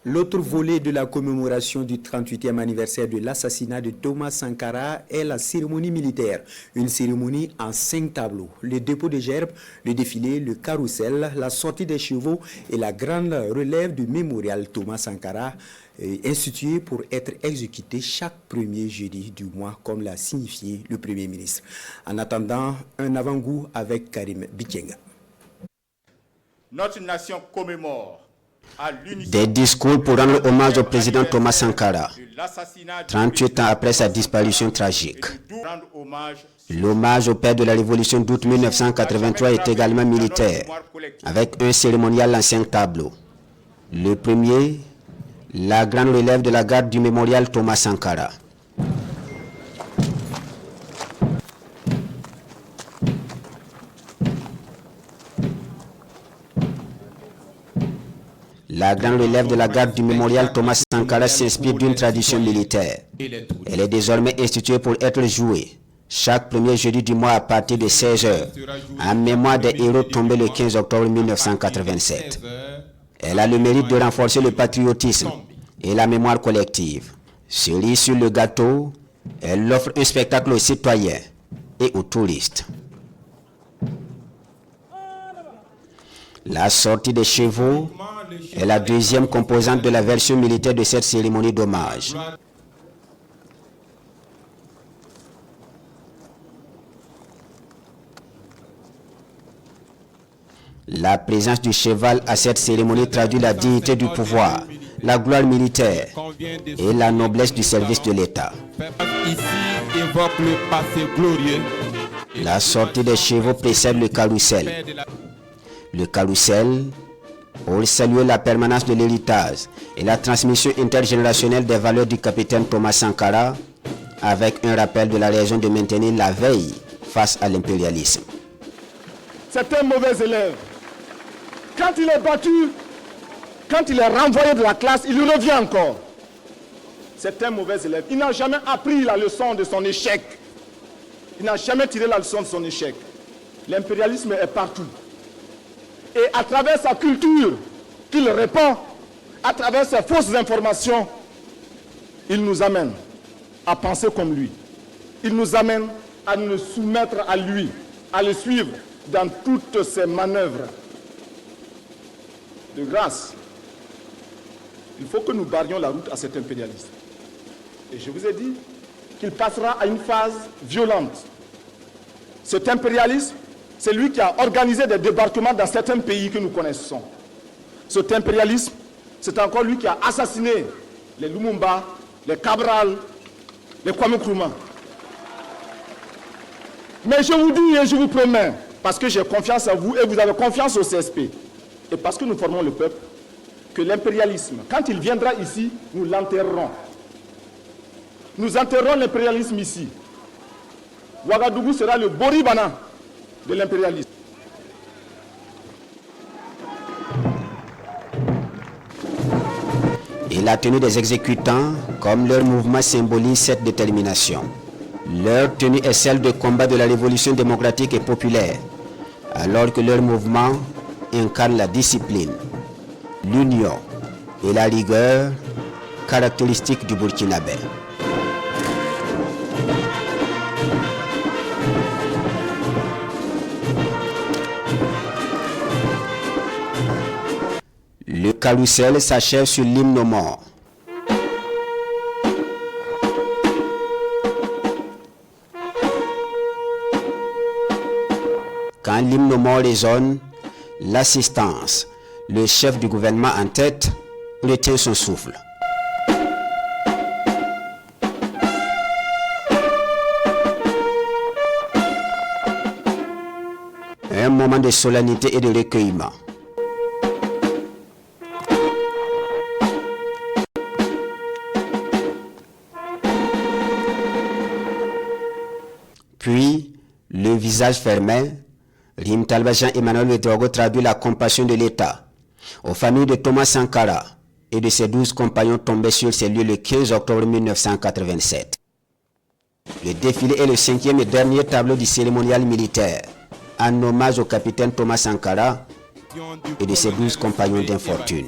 L'autre volet de la commémoration du 38e anniversaire de l'assassinat de Thomas Sankara est la cérémonie militaire. Une cérémonie en 5 tableaux. Le dépôt des gerbes, le défilé, le carrousel, la sortie des chevaux et la grande relève du mémorial Thomas Sankara, institué pour être exécuté chaque premier jeudi du mois, comme l'a signifié le Premier ministre. En attendant, un avant-goût avec Karim Bikenga. Notre nation commémore des discours pour rendre hommage au président Thomas Sankara, 38 ans après sa disparition tragique. L'hommage au père de la révolution d'août 1983 est également militaire, avec un cérémonial en 5 tableaux. Le premier, la grande relève de la garde du mémorial Thomas Sankara. La grande relève de la garde du mémorial Thomas Sankara s'inspire d'une tradition militaire. Elle est désormais instituée pour être jouée chaque premier jeudi du mois à partir de 16h, en mémoire des héros tombés le 15 octobre 1987. Elle a le mérite de renforcer le patriotisme et la mémoire collective. Cerise sur le gâteau, elle offre un spectacle aux citoyens et aux touristes. La sortie des chevaux est la deuxième composante de la version militaire de cette cérémonie d'hommage. La présence du cheval à cette cérémonie traduit la dignité du pouvoir, la gloire militaire et la noblesse du service de l'État. Ici évoque le passé glorieux. La sortie des chevaux précède le carrousel. Le carrousel, pour saluer la permanence de l'héritage et la transmission intergénérationnelle des valeurs du capitaine Thomas Sankara, avec un rappel de la raison de maintenir la veille face à l'impérialisme. C'est un mauvais élève. Quand il est battu, quand il est renvoyé de la classe, il revient encore. C'est un mauvais élève. Il n'a jamais appris la leçon de son échec. Il n'a jamais tiré la leçon de son échec. L'impérialisme est partout. Et à travers sa culture qu'il répand, à travers ses fausses informations, il nous amène à penser comme lui. Il nous amène à nous soumettre à lui, à le suivre dans toutes ses manœuvres. De grâce, il faut que nous barrions la route à cet impérialisme. Et je vous ai dit qu'il passera à une phase violente. Cet impérialisme, c'est lui qui a organisé des débarquements dans certains pays que nous connaissons. Cet impérialisme, c'est encore lui qui a assassiné les Lumumba, les Cabral, les Kwame Nkrumah. Mais je vous dis et je vous promets, parce que j'ai confiance en vous et vous avez confiance au CSP, et parce que nous formons le peuple, que l'impérialisme, quand il viendra ici, nous l'enterrerons. Nous enterrerons l'impérialisme ici. Ouagadougou sera le Boribana de l'impérialisme. Et la tenue des exécutants, comme leur mouvement, symbolise cette détermination. Leur tenue est celle de combat de la révolution démocratique et populaire, alors que leur mouvement incarne la discipline, l'union et la rigueur caractéristiques du Burkinabé. Le carrousel s'achève sur l'hymne aux morts. Quand l'hymne aux morts résonne, l'assistance, le chef du gouvernement en tête, retient son souffle. Un moment de solennité et de recueillement. Puis, le visage fermé, Rim Talba Jean-Emmanuel Ouedraogo traduit la compassion de l'État aux familles de Thomas Sankara et de ses 12 compagnons tombés sur ces lieux le 15 octobre 1987. Le défilé est le 5e et dernier tableau du cérémonial militaire, en hommage au capitaine Thomas Sankara et de ses 12 compagnons d'infortune.